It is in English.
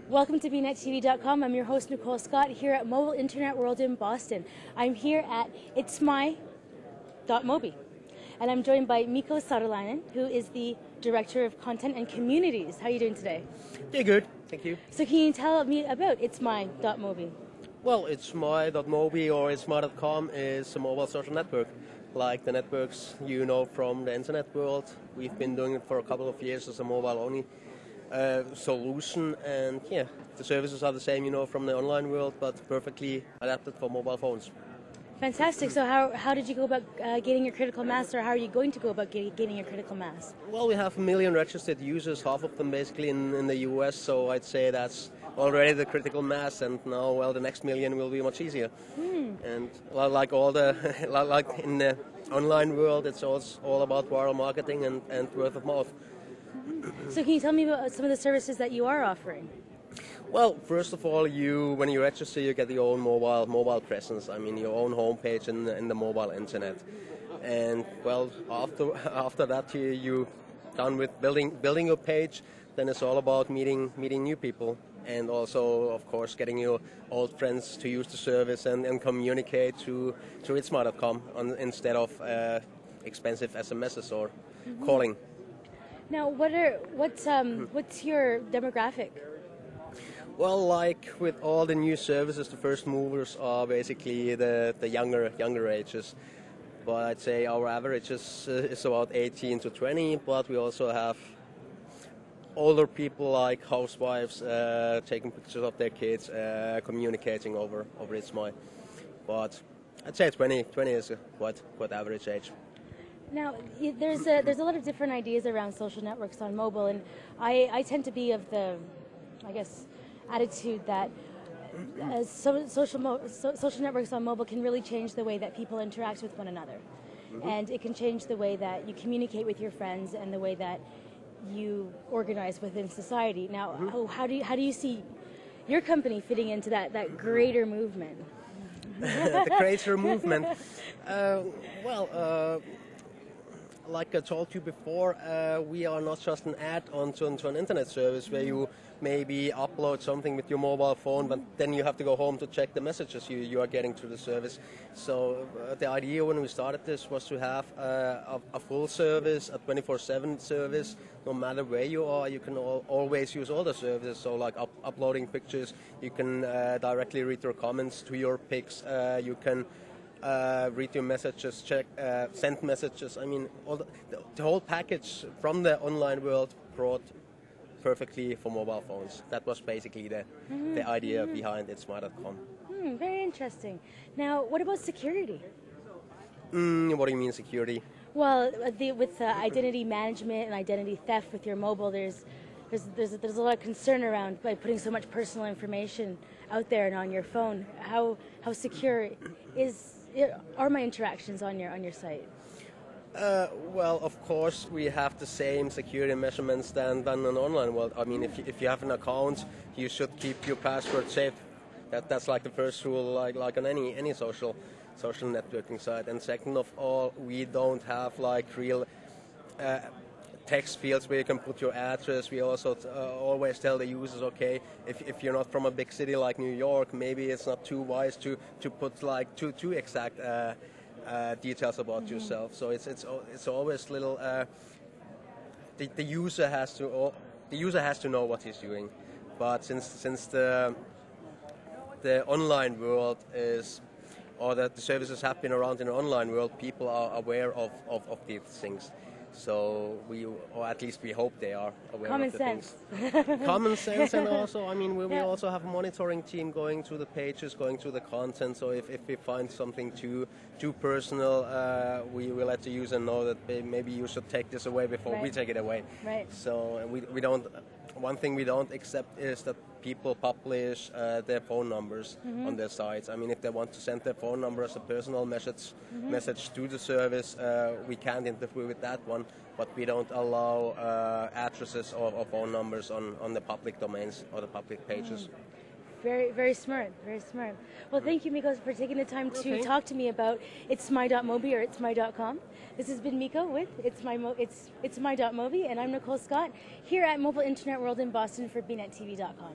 Welcome to bnetTV.com. I'm your host, Nicole Scott, here at Mobile Internet World in Boston. I'm here at itsmymobi, and I'm joined by Mikko Saarelainen, who is the Director of Content and Communities. How are you doing today? Yeah, good. Thank you. So can you tell me about itsmy.mobi? Well, itsmy.mobi or itsmy.com is a mobile social network, like the networks you know from the internet world. We've been doing it for a couple of years as a mobile-only solution, and yeah, the services are the same, you know, from the online world, but perfectly adapted for mobile phones. Fantastic. So how did you go about gaining your critical mass, or how are you going to go about gaining your critical mass? Well, we have 1 million registered users, half of them basically in the US, so I'd say that's already the critical mass, and now, well, the next million will be much easier. And like all the like in the online world, it's all about viral marketing and word of mouth. So can you tell me about some of the services that you are offering? Well, first of all, when you register, you get your own mobile presence. I mean, your own homepage in the mobile internet. And well, after that, you done with building your page. Then it's all about meeting new people, and also, of course, getting your old friends to use the service and communicate through itsmy.com instead of expensive SMSs or calling. Now, what's your demographic? Well, like with all the new services, the first movers are basically the younger ages. But I'd say our average is about 18 to 20. But we also have older people like housewives taking pictures of their kids, communicating over itsmy. But I'd say 20 is a quite average age. Now, there's a lot of different ideas around social networks on mobile, and I tend to be of the, I guess, attitude that social networks on mobile can really change the way that people interact with one another. And it can change the way that you communicate with your friends and the way that you organize within society. Now, how do you see your company fitting into that greater movement? The greater movement. Like I told you before, we are not just an add-on to an internet service where you maybe upload something with your mobile phone, but then you have to go home to check the messages you are getting through the service. So the idea when we started this was to have a full service, a 24/7 service. No matter where you are, you can always use all the services. So like uploading pictures, you can directly read your comments to your pics, you can read your messages, send messages. I mean, the whole package from the online world brought perfectly for mobile phones. That was basically the idea behind itsmy.com. Very interesting. Now, what about security? What do you mean security? Well, with identity management and identity theft with your mobile, there's a lot of concern around by putting so much personal information out there and on your phone. How secure are my interactions on your site? Well, of course, we have the same security measurements than an online world. I mean, if you have an account, you should keep your password safe. That's like the first rule, like on any social networking site. And second of all, we don't have like real text fields where you can put your address. We also always tell the users, okay, if you're not from a big city like New York, maybe it's not too wise to put like too exact details about yourself. So it's always little. The user has to know what he's doing, but since the online world is, or that the services have been around in the online world, people are aware of these things. So or at least we hope they are aware of the things. Common sense, and also, I mean, we also have a monitoring team going through the pages, going through the content. So if we find something too personal, we will let the user know that maybe you should take this away before we take it away. Right. So we don't. One thing we don't accept is that people publish their phone numbers on their sites. I mean, if they want to send their phone number as a personal message to the service, we can't interfere with that one, but we don't allow addresses or phone numbers on the public domains or the public pages. Very, very smart, very smart. Well, thank you, Mikko, for taking the time to talk to me about itsmy.mobi or itsmy.com. This has been Mikko with itsmy.mobi, and I'm Nicole Scott here at Mobile Internet World in Boston for bnetTV.com.